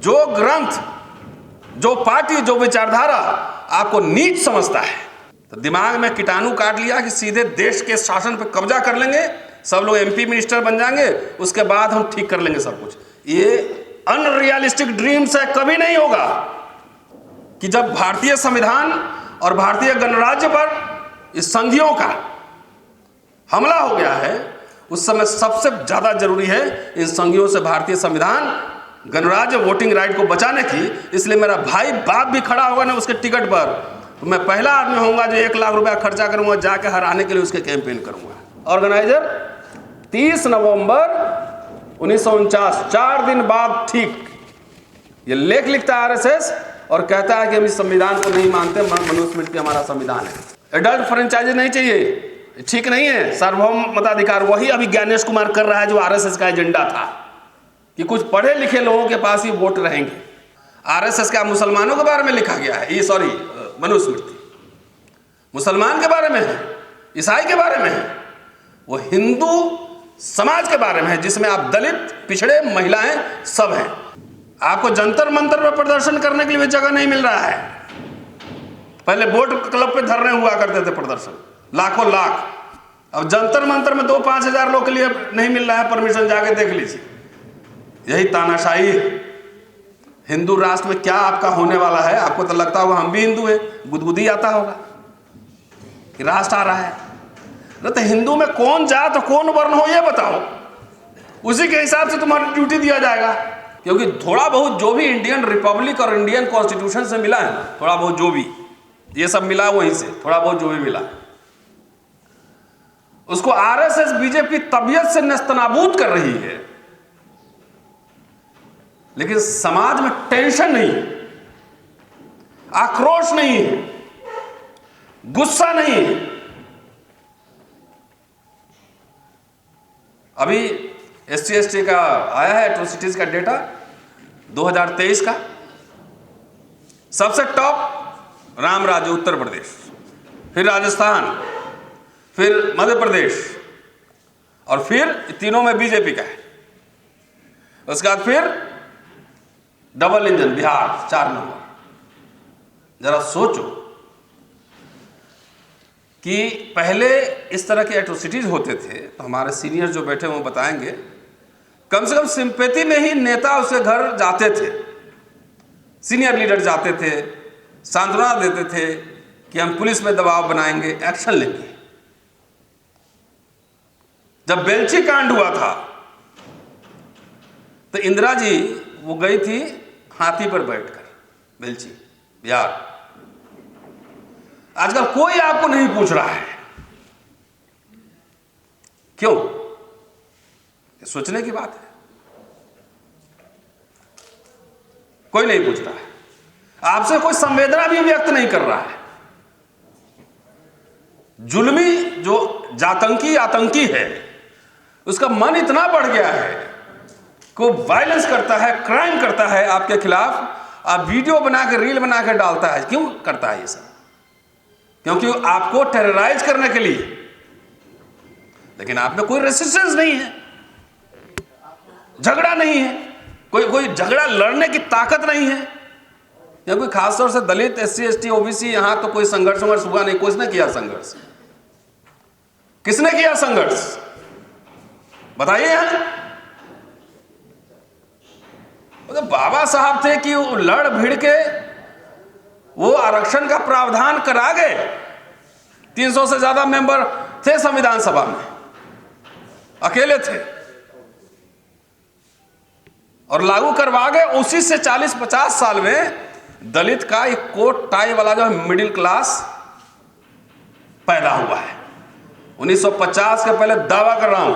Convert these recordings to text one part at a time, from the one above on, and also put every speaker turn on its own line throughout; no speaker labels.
जो ग्रंथ, जो पार्टी, जो विचारधारा आपको नीच समझता है, तो दिमाग में कीटाणु काट लिया कि सीधे देश के शासन पर कब्जा कर लेंगे, सब लोग एमपी मिनिस्टर बन जाएंगे, उसके बाद हम ठीक कर लेंगे सब कुछ। ये अनरियलिस्टिक ड्रीम्स है, कभी नहीं होगा। कि जब भारतीय संविधान और भारतीय गणराज्य पर इस संघियों का हमला हो गया है, उस समय सबसे ज्यादा जरूरी है इन संघियों से भारतीय संविधान, गणराज्य, वोटिंग राइट को बचाने की। इसलिए मेरा भाई बाप भी खड़ा होगा ना उसके टिकट पर, तो मैं पहला आदमी होऊंगा जो 1 लाख रुपया खर्चा करूंगा, जाके हराने के लिए उसके कैंपेन करूंगा। ऑर्गेनाइजर 30 नवंबर 1949, 4 दिन बाद ठीक ये लेख लिखता है आरएसएस और कहता है कि हम इस संविधान को नहीं मानते, मनुस्मृति हमारा संविधान है। एडल्ट फ्रेंचाइजी नहीं चाहिए, ठीक नहीं है। सार्वभौम मताधिकार वही अभी ज्ञानेश कुमार कर रहा है जो आरएसएस का एजेंडा था, कि कुछ पढ़े लिखे लोगों के पास ही वोट रहेंगे। आरएसएस का मुसलमानों के बारे में लिखा गया है, ये सॉरी मनुस्मृति मुसलमान के बारे में है, ईसाई के बारे में है, वो हिंदू समाज के बारे में है, जिसमें आप दलित, पिछड़े, महिलाएं सब हैं। आपको जंतर मंतर पर प्रदर्शन करने के लिए भी जगह नहीं मिल रहा है। पहले बोट क्लब पे धरने हुआ करते थे प्रदर्शन, लाखों लाख। अब जंतर मंतर में 2-5 हजार लोग के लिए नहीं मिल रहा है परमिशन, जाके देख लीजिए। यही तानाशाही है। हिंदू राष्ट्र में क्या आपका होने वाला है? आपको तो लगता होगा हम भी हिंदू हैं, गुदगुदी आता होगा कि राष्ट्र आ रहा है। तो हिंदू में कौन जात कौन वर्ण हो ये बताओ, उसी के हिसाब से तुम्हारी ड्यूटी दिया जाएगा। क्योंकि थोड़ा बहुत जो भी इंडियन रिपब्लिक और इंडियन कॉन्स्टिट्यूशन से मिला है, थोड़ा बहुत जो भी ये सब मिला वहीं से, थोड़ा बहुत जो भी मिला, उसको आरएसएस बीजेपी तबीयत से नस्तनाबूद कर रही है। लेकिन समाज में टेंशन नहीं है, आक्रोश नहीं है, गुस्सा नहीं है। अभी SC/ST का आया है एट्रोसिटीज का डेटा 2023 का। सबसे टॉप राम राज्य उत्तर प्रदेश, फिर राजस्थान, फिर मध्य प्रदेश, और फिर तीनों में बीजेपी का है। उसके बाद फिर डबल इंजन बिहार 4 नंबर। जरा सोचो कि पहले इस तरह के एट्रोसिटीज होते थे, तो हमारे सीनियर जो बैठे वो बताएंगे, कम से कम सिंपैथी में ही नेता उसके घर जाते थे, सीनियर लीडर जाते थे, सांत्वना देते थे कि हम पुलिस में दबाव बनाएंगे, एक्शन लेंगे। जब बेलछी कांड हुआ था तो इंदिरा जी वो गई थी हाथी पर बैठकर, बेलछी बिहार। आजकल कोई आपको नहीं पूछ रहा है, क्यों? सोचने की बात है। कोई नहीं पूछ रहा है, आपसे कोई संवेदना भी व्यक्त नहीं कर रहा है। जुल्मी जो जातंकी आतंकी है, उसका मन इतना बढ़ गया है को वायलेंस करता है, क्राइम करता है आपके खिलाफ। आप वीडियो बना के, रील बना के डालता है। क्यों करता है ये सब? क्योंकि आपको टेरराइज करने के लिए। लेकिन आप में कोई रेसिस्टेंस नहीं है, झगड़ा नहीं है, कोई झगड़ा लड़ने की ताकत नहीं है। या कोई खासतौर से दलित, SC/ST, OBC, यहां तो कोई संघर्ष हुआ नहीं। किसने किया संघर्ष? किसने किया संघर्ष बताइए। यहां तो बाबा साहब थे कि वो लड़ भिड़ के वो आरक्षण का प्रावधान करा गए। 300 से ज्यादा मेंबर थे संविधान सभा में, अकेले थे, और लागू करवा गए। उसी से 40-50 साल में दलित का एक कोट टाई वाला जो मिडिल क्लास पैदा हुआ है। 1950 के पहले दावा कर रहा हूं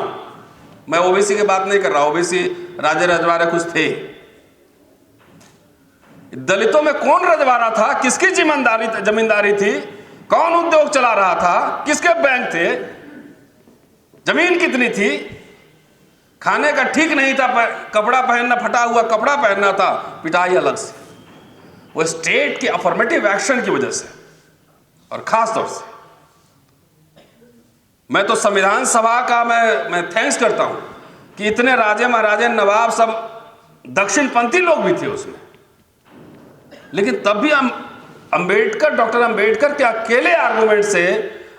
मैं, OBC की बात नहीं कर रहा। OBC राजे रजवाड़े कुछ थे। दलितों में कौन रजवाड़ा था? किसकी जमींदारी थी? कौन उद्योग चला रहा था? किसके बैंक थे? जमीन कितनी थी? खाने का ठीक नहीं था, कपड़ा पहनना, फटा हुआ कपड़ा पहनना था, पिटाई अलग से। वो स्टेट की अफर्मेटिव एक्शन की वजह से, और खास तौर से मैं तो संविधान सभा का मैं थैंक्स करता हूं कि इतने राजे महाराजे नवाब सब दक्षिणपंथी लोग भी थे उसमें, लेकिन तब भी अंबेडकर, डॉक्टर अंबेडकर के अकेले आर्गुमेंट से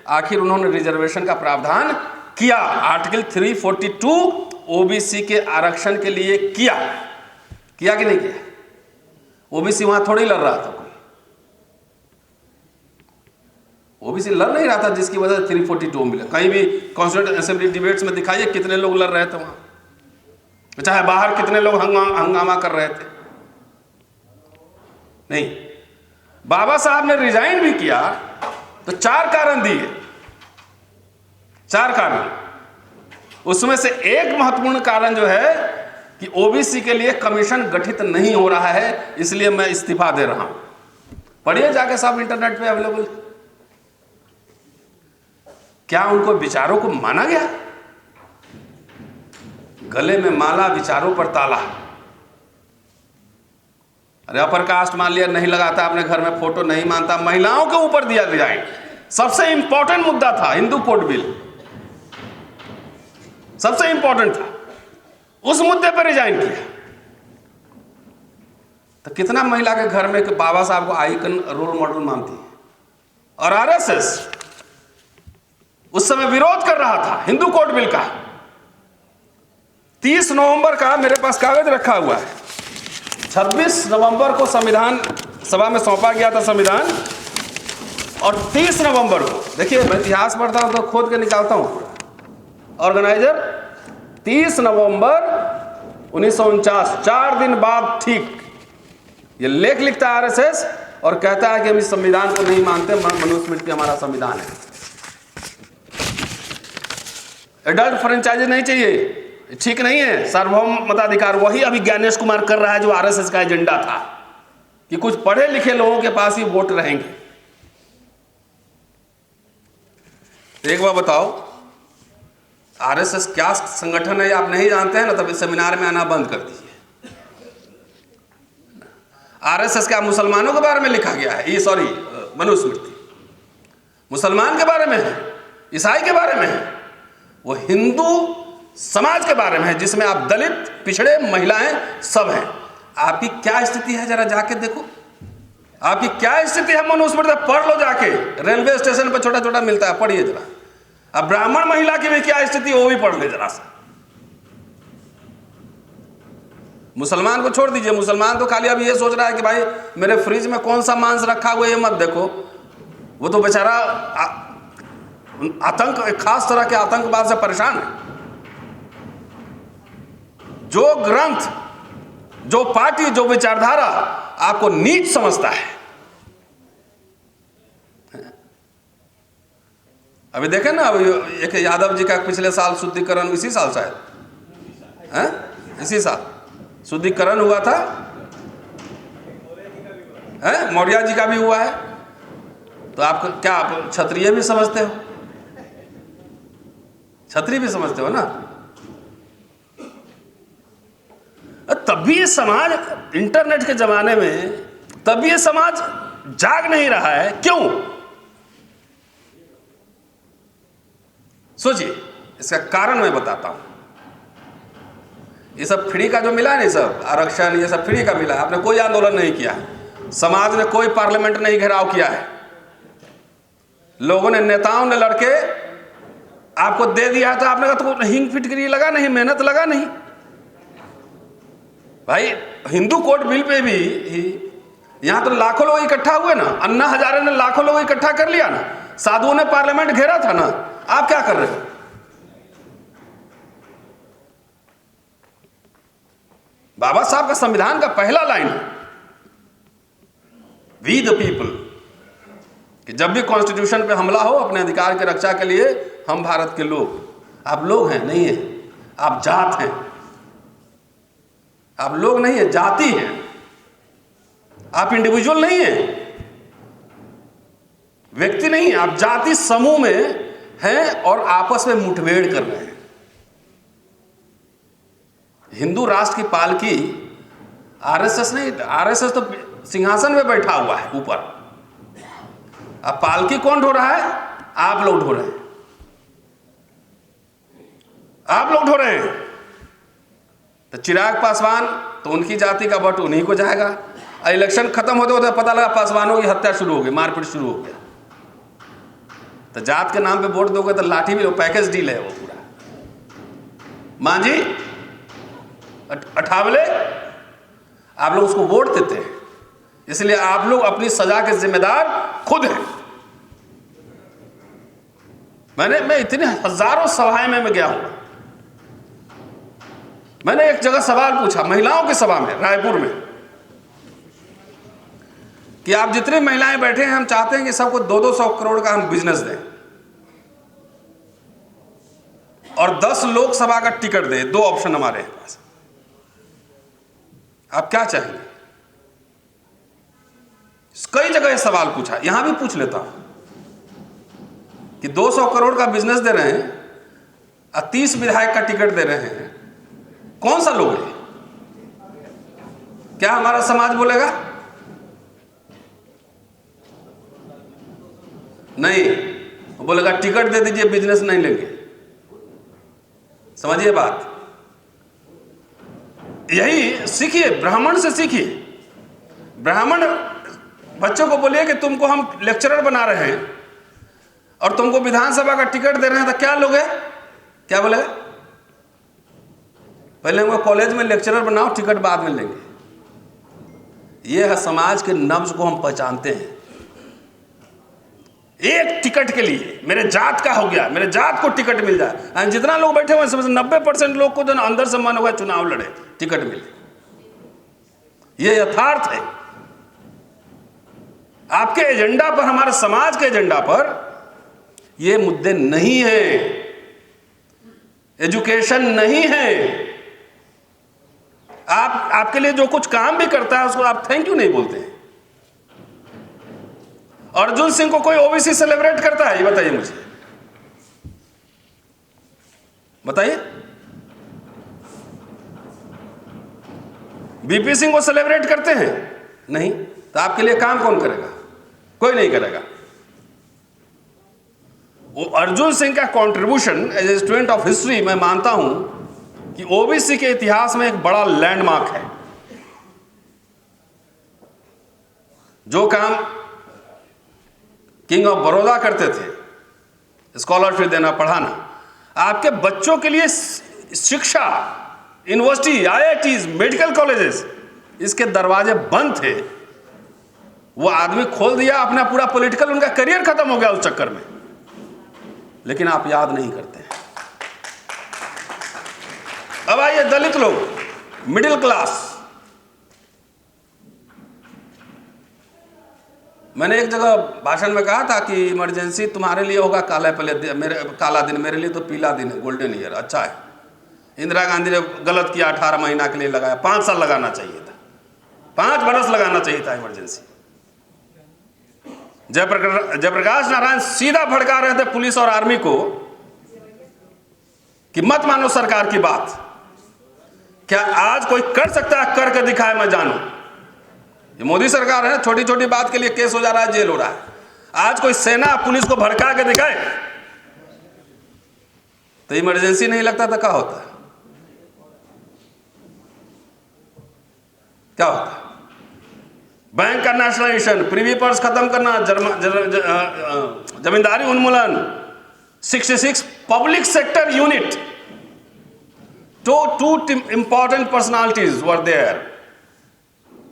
आखिर उन्होंने रिजर्वेशन का प्रावधान किया। आर्टिकल 342 ओबीसी के आरक्षण के लिए किया कि नहीं किया? ओबीसी वहां थोड़ी लड़ रहा था, कोई ओबीसी लड़ नहीं रहा था जिसकी वजह से 342 मिला। कहीं भी कॉन्स्टिट्यूएंट असेंबली डिबेट्स में दिखाइए कितने लोग लड़ रहे थे वहां, चाहे बाहर कितने लोग हंगामा कर रहे थे। नहीं, बाबा साहब ने रिजाइन भी किया तो 4 कारण दिए, 4 कारण। उसमें से एक महत्वपूर्ण कारण जो है कि ओबीसी के लिए कमीशन गठित नहीं हो रहा है, इसलिए मैं इस्तीफा दे रहा हूं। पढ़िए जाके, सब इंटरनेट पे अवेलेबल। क्या उनको विचारों को माना गया? गले में माला, विचारों पर ताला। अरे अपर कास्ट मान लिया, नहीं लगाता अपने घर में फोटो, नहीं मानता, महिलाओं के ऊपर दिया रिजाइन। सबसे इंपॉर्टेंट मुद्दा था हिंदू कोड बिल, सबसे इंपॉर्टेंट था, उस मुद्दे पर रिजाइन किया। तो कितना महिला के घर में बाबा साहब को आइकन, रोल मॉडल मानती है। और आरएसएस उस समय विरोध कर रहा था हिंदू कोड बिल का। 30 नवंबर का मेरे पास कागज रखा हुआ है, 26 नवंबर को संविधान सभा में सौंपा गया था संविधान, और 30 नवंबर को, देखिए मैं इतिहास पढ़ता हूं तो खोद के निकालता हूं। ऑर्गेनाइजर 30 नवंबर 1949, 4 दिन बाद ठीक ये लेख लिखता है आरएसएस और कहता है कि हम इस संविधान को नहीं मानते, मनुस्मृति हमारा संविधान है। एडल्ट फ्रेंचाइजी नहीं चाहिए, ठीक नहीं है। सार्वभौम मताधिकार वही अभी ज्ञानेश कुमार कर रहा है जो आरएसएस का एजेंडा था, कि कुछ पढ़े लिखे लोगों के पास ही वोट रहेंगे। एक बार बताओ, आरएसएस क्या संगठन है आप नहीं जानते हैं ना, तब सेमिनार में आना बंद कर दीजिए। आरएसएस क्या मुसलमानों के बारे में लिखा गया है? ये सॉरी, मनुस्मृति मुसलमान के बारे में है, ईसाई के बारे में है, वो हिंदू समाज के बारे में है, जिसमें आप दलित, पिछड़े, महिलाएं सब हैं। आपकी क्या स्थिति है जरा जाके देखो, आपकी क्या स्थिति है मनुस्मृति पढ़ लो जाके, रेलवे स्टेशन पर छोटा छोटा मिलता है, पढ़िए जरा। अब ब्राह्मण महिला की भी क्या स्थिति वो भी पढ़ ले जरा सा। मुसलमान को छोड़ दीजिए, मुसलमान तो खाली अब ये सोच रहा है कि भाई मेरे फ्रिज में कौन सा मांस रखा हुआ है ये मत देखो। वो तो बेचारा आतंक, एक खास तरह के आतंकवाद से परेशान है। जो ग्रंथ, जो पार्टी, जो विचारधारा आपको नीच समझता है, अभी देखें ना, एक यादव जी का पिछले साल शुद्धिकरण, इसी साल शायद है, इसी साल शुद्धिकरण हुआ था, मौर्य जी का भी हुआ है। तो आप क्या, आप क्षत्रिय भी समझते हो, क्षत्रिय भी समझते हो ना? तब भी ये समाज इंटरनेट के जमाने में, तब भी ये समाज जाग नहीं रहा है, क्यों? सोचिए, इसका कारण मैं बताता हूं। ये सब फ्री का जो मिला नहीं, सब आरक्षण, ये सब फ्री का मिला है। आपने कोई आंदोलन नहीं किया है, समाज ने कोई पार्लियामेंट नहीं घेराव किया है, लोगों ने, नेताओं ने लड़के आपको दे दिया था, आपने कहा तो हिंग फिटकरी लगा नहीं, मेहनत लगा नहीं। भाई हिंदू कोड बिल पे भी यहां तो लाखों लोग इकट्ठा हुए ना, अन्ना हजारे ने लाखों लोग इकट्ठा कर लिया ना, साधुओं ने पार्लियामेंट घेरा था ना। आप क्या कर रहे हो? बाबा साहब का संविधान का पहला लाइन है, वी द पीपल, कि जब भी कॉन्स्टिट्यूशन पे हमला हो, अपने अधिकार की रक्षा के लिए हम भारत के लोग। आप लोग हैं, नहीं है, आप जात हैं। आप लोग नहीं है, जाति हैं। आप इंडिविजुअल नहीं है, व्यक्ति नहीं है, आप जाति समूह में हैं और आपस में मुठभेड़ कर रहे हैं। हिंदू राष्ट्र की पालकी आरएसएस नहीं, आरएसएस तो सिंहासन में बैठा हुआ है ऊपर। अब पालकी कौन ढो रहा है? आप लोग ढो रहे हैं, आप लोग ढो रहे हैं। तो चिराग पासवान तो उनकी जाति का वोट उन्हीं को जाएगा। इलेक्शन खत्म होते होते पता लगा पासवानों की हत्या शुरू हो गई, मारपीट शुरू हो गया। तो जात के नाम पे वोट दोगे तो लाठी भी, पैकेज डील है वो पूरा। मांझी अठावले आप लोग उसको वोट देते हैं, इसलिए आप लोग अपनी सजा के जिम्मेदार खुद हैं। मैं इतने हजारों सभाएं में गया हूं। मैंने एक जगह सवाल पूछा महिलाओं की सभा में रायपुर में कि आप जितनी महिलाएं बैठे हैं हम चाहते हैं कि सबको 200 करोड़ का हम बिजनेस दें और 10 लोकसभा का टिकट दें। 2 ऑप्शन हमारे पास, आप क्या चाहेंगे? कई जगह सवाल पूछा, यहां भी पूछ लेता हूं कि 200 करोड़ का बिजनेस दे रहे हैं और 30 विधायक का टिकट दे रहे हैं, कौन सा लोग है? क्या हमारा समाज बोलेगा नहीं? वो बोलेगा टिकट दे दीजिए, बिजनेस नहीं लेंगे। समझिए बात। यही सीखिए, ब्राह्मण से सीखिए। ब्राह्मण बच्चों को बोलिए कि तुमको हम लेक्चरर बना रहे हैं और तुमको विधानसभा का टिकट दे रहे हैं, तो क्या लोगे? क्या बोलेगा? पहले हमको कॉलेज में लेक्चरर बनाओ, टिकट बाद में लेंगे। यह है समाज के नब्ज को हम पहचानते हैं। एक टिकट के लिए मेरे जात का हो गया, मेरे जात को टिकट मिल जाए। जितना लोग बैठे हुए हैं 90% लोग को जो अंदर से मन होगा चुनाव लड़े, टिकट मिले। यह यथार्थ है। आपके एजेंडा पर, हमारे समाज के एजेंडा पर ये मुद्दे नहीं है, एजुकेशन नहीं है। आपके लिए जो कुछ काम भी करता है उसको आप थैंक यू नहीं बोलते हैं। अर्जुन सिंह को कोई ओबीसी सेलिब्रेट करता है? ये बताइए मुझे, बताइए। बीपी सिंह को सेलिब्रेट करते हैं? नहीं। तो आपके लिए काम कौन करेगा? कोई नहीं करेगा। वो अर्जुन सिंह का contribution as a student of history मैं मानता हूं कि ओबीसी के इतिहास में एक बड़ा लैंडमार्क है। जो काम किंग ऑफ बड़ौदा करते थे, स्कॉलरशिप देना, पढ़ाना, आपके बच्चों के लिए शिक्षा, यूनिवर्सिटी, आईआईटीज, मेडिकल कॉलेजेस, इसके दरवाजे बंद थे। वो आदमी खोल दिया, अपना पूरा पॉलिटिकल, उनका करियर खत्म हो गया उस चक्कर में। लेकिन आप याद नहीं करते हैं। अब आइए दलित लोग, मिडिल क्लास। मैंने एक जगह भाषण में कहा था कि इमरजेंसी तुम्हारे लिए होगा काला दिन, मेरे लिए तो पीला दिन है, गोल्डन ईयर। अच्छा है, इंदिरा गांधी ने गलत किया, 18 महीना के लिए लगाया। 5 साल लगाना चाहिए था, 5 बरस लगाना चाहिए था इमरजेंसी। जयप्रकाश नारायण सीधा भड़का रहे थे पुलिस और आर्मी को कि मत मानो सरकार की बात। क्या आज कोई कर सकता है? करके दिखाए, मैं जानूं। ये मोदी सरकार है, छोटी छोटी बात के लिए केस हो जा रहा है, जेल हो रहा है। आज कोई सेना पुलिस को भड़का के दिखाए तो इमरजेंसी नहीं लगता तो क्या होता? क्या होता? बैंक का नेशनलाइजेशन, प्रीवी पर्स खत्म करना, जमींदारी उन्मूलन, 66 public sector unit, two important personalities were there,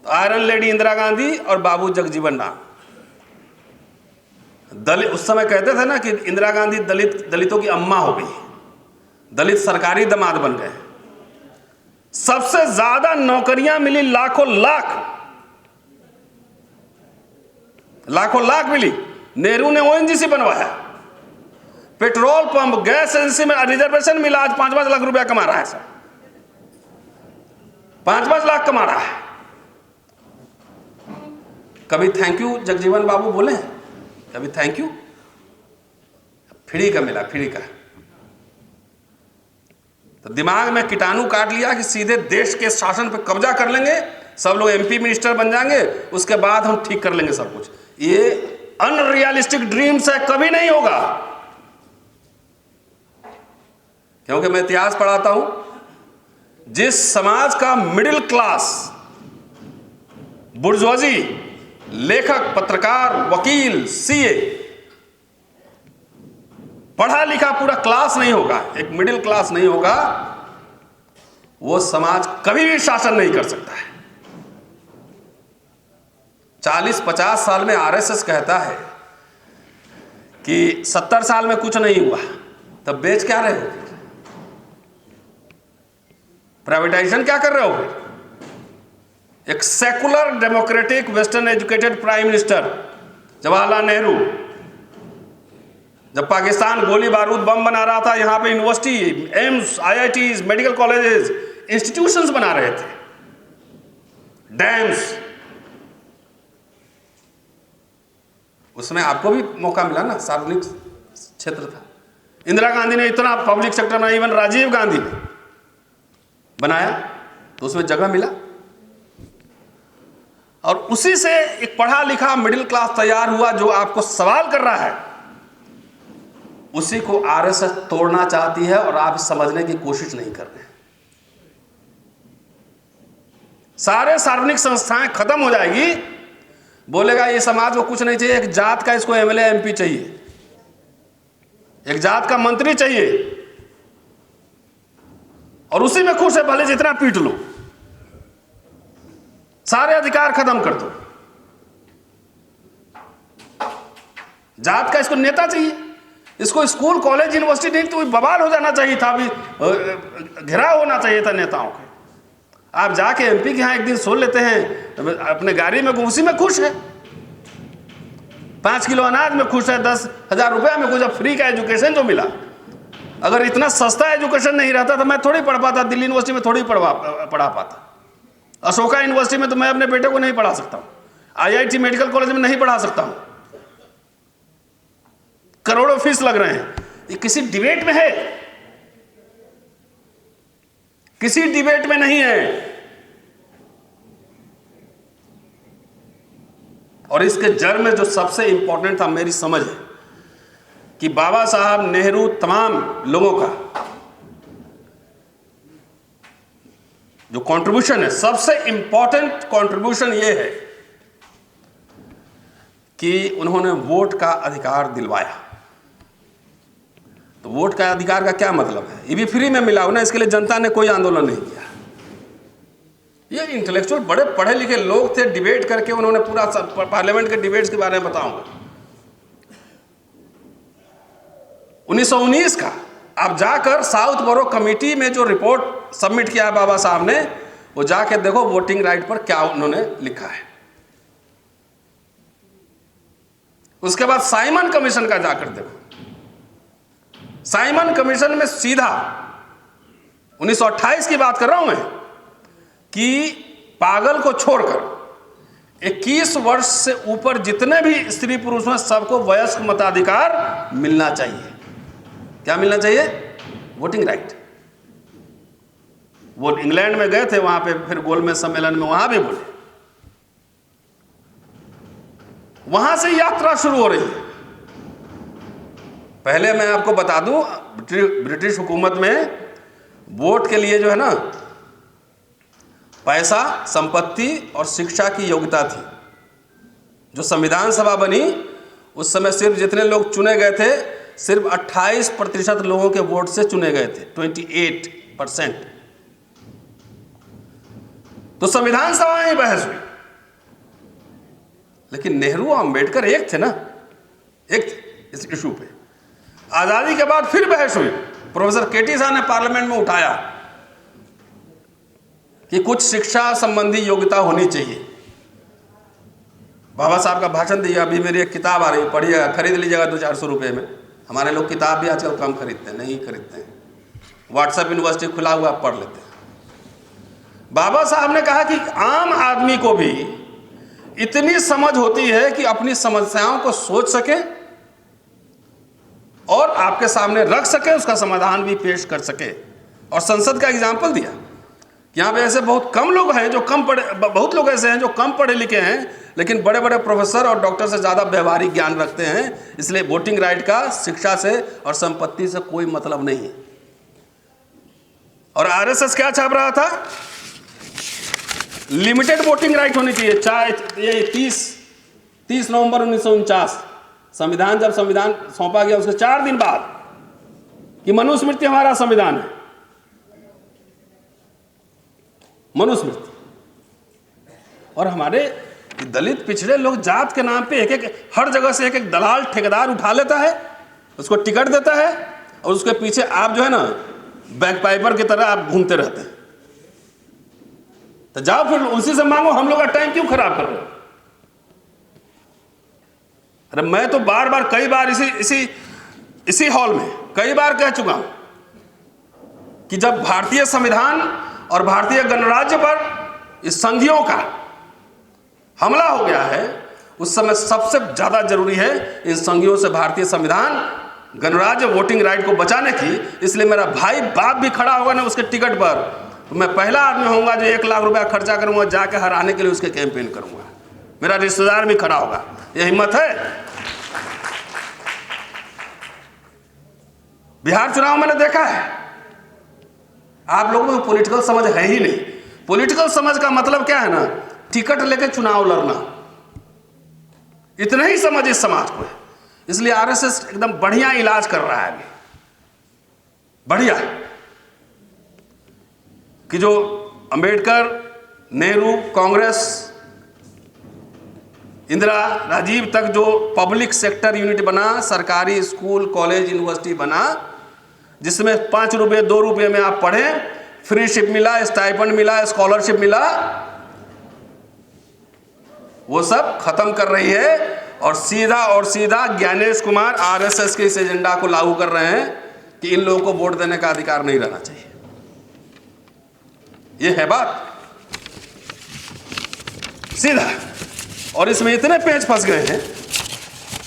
iron lady Indira Gandhi और बाबू जगजीवन राम। दलित उस समय कहते थे ना कि इंदिरा गांधी दलितों की अम्मा हो गई, दलित सरकारी दामाद बन गए। सबसे ज्यादा नौकरियां मिली, लाखों लाख मिली। नेहरू ने ओएनजीसी बनवाया, पेट्रोल पंप, गैस एजेंसी में रिजर्वेशन मिला। आज 5-5 लाख रुपया कमा रहा है सर, 5-5 लाख कमा रहा है। कभी थैंक यू जगजीवन बाबू बोले? कभी थैंक यू? फ्री का मिला, फ्री का। तो दिमाग में कीटाणु काट लिया कि सीधे देश के शासन पे कब्जा कर लेंगे, सब लोग एमपी मिनिस्टर बन जाएंगे, उसके बाद हम ठीक कर लेंगे सब कुछ। ये अनरियलिस्टिक ड्रीम्स है, कभी नहीं होगा। क्योंकि मैं इतिहास पढ़ाता हूं, जिस समाज का मिडिल क्लास, बुर्जुआजी, लेखक, पत्रकार, वकील, सीए, पढ़ा लिखा पूरा क्लास नहीं होगा, एक मिडिल क्लास नहीं होगा, वो समाज कभी भी शासन नहीं कर सकता है। 40-50 साल में आरएसएस कहता है कि 70 साल में कुछ नहीं हुआ, तब बेच क्या रहे हो? प्राइवेटाइजेशन क्या कर रहे हो? एक secular democratic western educated prime minister Jawaharlal Nehru, जब पाकिस्तान गोली बारूद बम बना रहा था, यहां पे university, AIIMS, IITs, medical colleges, institutions बना रहे थे, डैम्स, उसमें आपको भी मौका मिला ना, सार्वजनिक क्षेत्र था। इंदिरा गांधी ने इतना पब्लिक सेक्टर बनाया, इवन राजीव गांधी ने बनाया, तो उसमें जगह मिला। और उसी से एक पढ़ा लिखा मिडिल क्लास तैयार हुआ जो आपको सवाल कर रहा है, उसी को आरएसएस तोड़ना चाहती है और आप समझने की कोशिश नहीं कर रहे हैं। सारे सार्वजनिक संस्थाएं खत्म हो जाएगी, बोलेगा ये समाज को कुछ नहीं चाहिए, एक जात का इसको एमएलए एमपी चाहिए, एक जात का मंत्री चाहिए, और उसी में खुश है, भले जितना पीट लो, सारे अधिकार खत्म कर दो। जात का इसको नेता चाहिए, इसको स्कूल कॉलेज यूनिवर्सिटी नहीं तो बवाल हो जाना चाहिए था, अभी घेराव होना चाहिए था नेताओं के। आप जाके एमपी के यहाँ एक दिन सो लेते हैं, अपने गाड़ी में उसी में खुश है, 5 किलो अनाज में खुश है, 10,000 रुपया में खुश है, फ्री का एजुकेशन जो मिला। अगर इतना सस्ता एजुकेशन नहीं रहता तो मैं थोड़ी पढ़ पाता, दिल्ली यूनिवर्सिटी में थोड़ी पढ़ा पाता, अशोका यूनिवर्सिटी में तो मैं अपने बेटे को नहीं पढ़ा सकता हूँ, आईआईटी मेडिकल कॉलेज में नहीं पढ़ा सकता हूँ, करोड़ों फीस लग रहे हैं। ये किसी डिबेट में है? किसी डिबेट में नहीं है। और इसके जड़ में जो सबसे इंपॉर्टेंट था, मेरी समझ है कि बाबा साहब नेहरू तमाम लोगों का जो कंट्रीब्यूशन है, सबसे इंपॉर्टेंट कंट्रीब्यूशन ये है कि उन्होंने वोट का अधिकार दिलवाया। तो वोट का अधिकार का क्या मतलब है? ये भी फ्री में मिला हो ना, इसके लिए जनता ने कोई आंदोलन नहीं किया। ये इंटेलेक्चुअल बड़े पढ़े लिखे लोग थे, डिबेट करके उन्होंने पूरा पार्लियामेंट के डिबेट्स के बारे में बताऊंगा। 1919 का आप जाकर साउथ बोरो कमेटी में जो रिपोर्ट सबमिट किया है बाबा साहब ने, वो जाके देखो वोटिंग राइट पर क्या उन्होंने लिखा है। उसके बाद साइमन कमीशन का जाकर देखो, साइमन कमीशन में सीधा 1928 की बात कर रहा हूं मैं, कि पागल को छोड़कर 21 वर्ष से ऊपर जितने भी स्त्री पुरुष हैं सबको वयस्क मताधिकार मिलना चाहिए। क्या मिलना चाहिए? Voting right. वो इंग्लैंड में गए थे, वहां पे फिर गोलमेज सम्मेलन में वहां भी बोले। वहां से यात्रा शुरू हो रही है। पहले मैं आपको बता दूं, ब्रिटिश हुकूमत में वोट के लिए जो है ना, पैसा, संपत्ति और शिक्षा की योग्यता थी। जो संविधान सभा बनी उस समय सिर्फ जितने लोग चुने गए थे, सिर्फ 28% लोगों के वोट से चुने गए थे, 28%। तो संविधान सभा में बहस हुई, लेकिन नेहरू और अंबेडकर एक थे ना, एक थे इस इशू पे। आजादी के बाद फिर बहस हुई, प्रोफेसर केटी साहब ने पार्लियामेंट में उठाया कि कुछ शिक्षा संबंधी योग्यता होनी चाहिए। बाबा साहब का भाषण दिया। अभी मेरी एक किताब आ रही, पढ़िएगा, खरीद लीजिएगा 200-400 रुपये में। हमारे लोग किताब भी आजकल कम खरीदते हैं, नहीं खरीदते हैं, व्हाट्सएप यूनिवर्सिटी खुला हुआ, पढ़ लेते हैं। बाबा साहब ने कहा कि आम आदमी को भी इतनी समझ होती है कि अपनी समस्याओं को सोच सके और आपके सामने रख सके, उसका समाधान भी पेश कर सके। और संसद का एग्जाम्पल दिया कि यहाँ पे ऐसे बहुत कम लोग हैं जो कम पढ़े, बहुत लोग ऐसे हैं जो कम पढ़े लिखे हैं लेकिन बड़े बड़े प्रोफेसर और डॉक्टर से ज़्यादा व्यवहारिक ज्ञान रखते हैं। इसलिए वोटिंग राइट का शिक्षा से और संपत्ति से कोई मतलब नहीं है। और आरएसएस क्या छाप रहा था? लिमिटेड वोटिंग राइट होनी चाहिए। चाहे ये 30 नवंबर 1949 संविधान, जब संविधान सौंपा गया उसके 4 दिन बाद कि मनुस्मृति हमारा संविधान है, मनुस्मृति। और हमारे दलित पिछड़े लोग जात के नाम पे हर जगह से एक दलाल ठेकेदार उठा लेता है, उसको टिकट देता है और उसके पीछे आप जो है ना बैकपाइपर की तरह आप घूमते रहते हैं। तो जाओ फिर उसी से मांगो, हम लोग का टाइम क्यों खराब कर रहे हो? अरे मैं तो बार बार कई बार इसी हॉल में कई बार कह चुका हूं कि जब भारतीय संविधान और भारतीय गणराज्य पर इस संघियों का हमला हो गया है, उस समय सबसे ज्यादा जरूरी है इन संघियों से भारतीय संविधान, गणराज्य, वोटिंग राइट को बचाने की। इसलिए मेरा भाई बाप भी खड़ा होगा ना उसके टिकट पर, तो मैं पहला आदमी होऊंगा जो 1 लाख रुपया खर्चा करूंगा, जाके हराने के लिए उसके कैंपेन करूंगा। मेरा रिश्तेदार भी खड़ा होगा। यह हिम्मत है? बिहार चुनाव मैंने देखा है, आप लोगों में पॉलिटिकल समझ है ही नहीं। पॉलिटिकल समझ का मतलब क्या है ना, टिकट लेके चुनाव लड़ना, इतना ही समझ इस समाज को है। इसलिए आरएसएस एकदम बढ़िया इलाज कर रहा है अभी, बढ़िया, कि जो अंबेडकर, नेहरू, कांग्रेस, इंदिरा, राजीव तक जो पब्लिक सेक्टर यूनिट बना, सरकारी स्कूल, कॉलेज, यूनिवर्सिटी बना, जिसमें 5 रुपये 2 रुपये में आप पढ़ें, फ्रीशिप मिला, स्टाइपेंड मिला, स्कॉलरशिप मिला, वो सब खत्म कर रही है। और सीधा ज्ञानेश कुमार आरएसएस के इस एजेंडा को लागू कर रहे हैं कि इन लोगों को वोट देने का अधिकार नहीं रहना चाहिए। ये है बात सीधा। और इसमें इतने पेच फंस गए हैं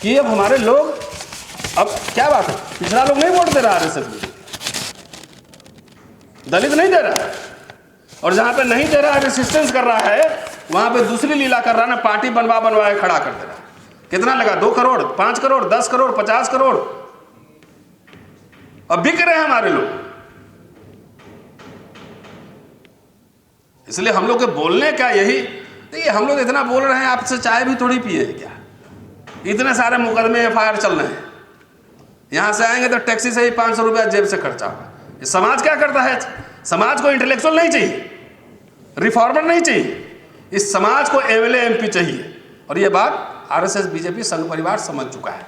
कि अब हमारे लोग, अब क्या बात है, पिछड़ा लोग नहीं वोट दे रहा आरएसएस में, दलित नहीं दे रहा है, और जहां पे नहीं दे रहा है, रेसिस्टेंस कर रहा है, वहां पे दूसरी लीला कर रहा है ना, पार्टी बनवा के खड़ा कर दे रहा है। कितना लगा? 2 करोड़, 5 करोड़, 10 करोड़, 50 करोड़, अब बिक रहे हैं हमारे लोग। इसलिए हम लोग के बोलने का यही, देखिए हम लोग इतना बोल रहे हैं, आपसे चाय भी थोड़ी पिए क्या? इतने सारे मुकदमे एफआईआर चल रहे हैं, यहां से आएंगे तो टैक्सी से ही 500 रुपया जेब से खर्चा होगा। समाज क्या करता है? समाज को इंटेलेक्चुअल नहीं चाहिए, रिफॉर्मर नहीं चाहिए, इस समाज को एमएलए एमपी चाहिए। और यह बात आरएसएस, बीजेपी, संघ परिवार समझ चुका है।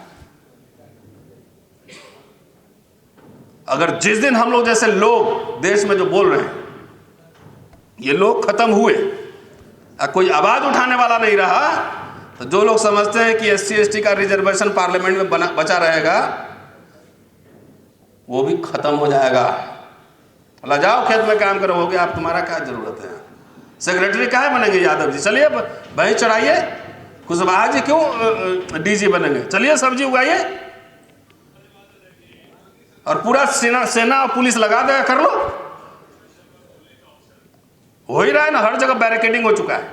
अगर जिस दिन हम लोग जैसे लोग देश में जो बोल रहे हैं, ये लोग खत्म हुए, कोई आवाज उठाने वाला नहीं रहा, तो जो लोग समझते हैं कि एससी एसटी का रिजर्वेशन पार्लियामेंट में बचा रहेगा, वो भी खत्म हो जाएगा। बोला जाओ खेत में काम करो, हो गया, आप तुम्हारा क्या जरूरत है? सेक्रेटरी काहे बनेंगे यादव जी? चलिए वहीं चढ़ाइए। कुशवाहा जी क्यों डीजी बनेंगे? चलिए सब्जी उगाइए और पूरा सेना और पुलिस लगा दे, कर लो। हो ही रहा है ना, हर जगह बैरिकेडिंग हो चुका है।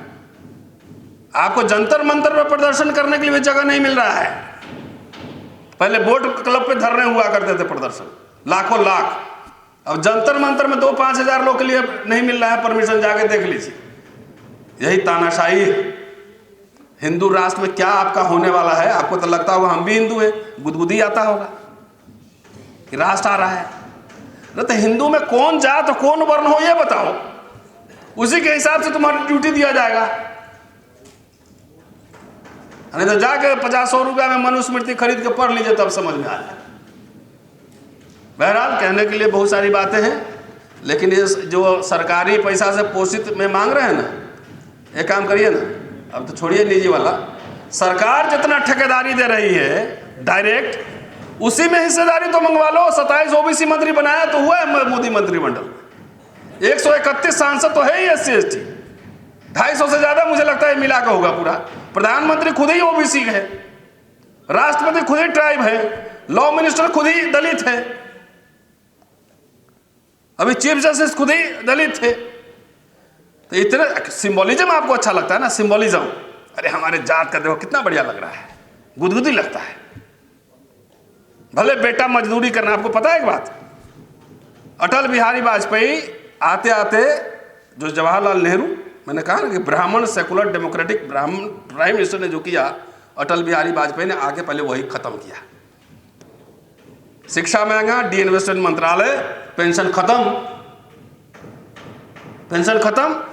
आपको जंतर मंतर में प्रदर्शन करने के लिए जगह नहीं मिल रहा है। पहले बोट क्लब पे धरने हुआ करते थे प्रदर्शन, लाखों लाख। अब जंतर मंतर में 2-5 हजार लोग के लिए नहीं मिल रहा है परमिशन, जाके देख लीजिए। यही तानाशाही हिंदू राष्ट्र में क्या आपका होने वाला है। आपको तो लगता होगा हम भी हिंदू हैं, गुदगुदी आता होगा कि राष्ट्र आ रहा है। तो हिंदू में कौन जात और कौन वर्ण हो ये बताओ, उसी के हिसाब से तुम्हारी ड्यूटी दिया जाएगा। नहीं तो जाके 50-100 रुपया में मनुस्मृति खरीद के पढ़ लीजिए, तब समझ में आ जाए। बहरहाल कहने के लिए बहुत सारी बातें हैं, लेकिन ये जो सरकारी पैसा से पोषित में मांग रहे हैं ना, एक काम करिए ना, अब तो छोड़िए निजी वाला, सरकार जितना ठेकेदारी दे रही है डायरेक्ट, उसी में हिस्सेदारी तो मंगवा लो। 27 ओबीसी मंत्री बनाया तो हुआ है मोदी मंत्रिमंडल में। 131 सांसद तो है ही एससी एसटी, 250 से ज्यादा मुझे लगता है मिला का होगा पूरा। प्रधानमंत्री खुद ही ओबीसी है, राष्ट्रपति खुद ही ट्राइब है, लॉ मिनिस्टर खुद ही दलित है, अभी चीफ जस्टिस खुद ही दलित थे। तो इतना सिंबोलिज्म आपको अच्छा लगता है ना, सिंबोलिज्म। अरे हमारे जात का देखो कितना बढ़िया लग रहा है, गुदगुदी लगता है। भले बेटा मजदूरी करना, आपको पता है एक बात, अटल बिहारी वाजपेयी आते आते जो जवाहरलाल नेहरू, मैंने कहा ना कि ब्राह्मण सेकुलर डेमोक्रेटिक ब्राह्मण प्राइम मिनिस्टर ने जो किया, अटल बिहारी वाजपेयी ने आके पहले वही खत्म किया। शिक्षा महंगा, डी इन्वेस्टमेंट मंत्रालय, पेंशन खत्म, पेंशन खत्म।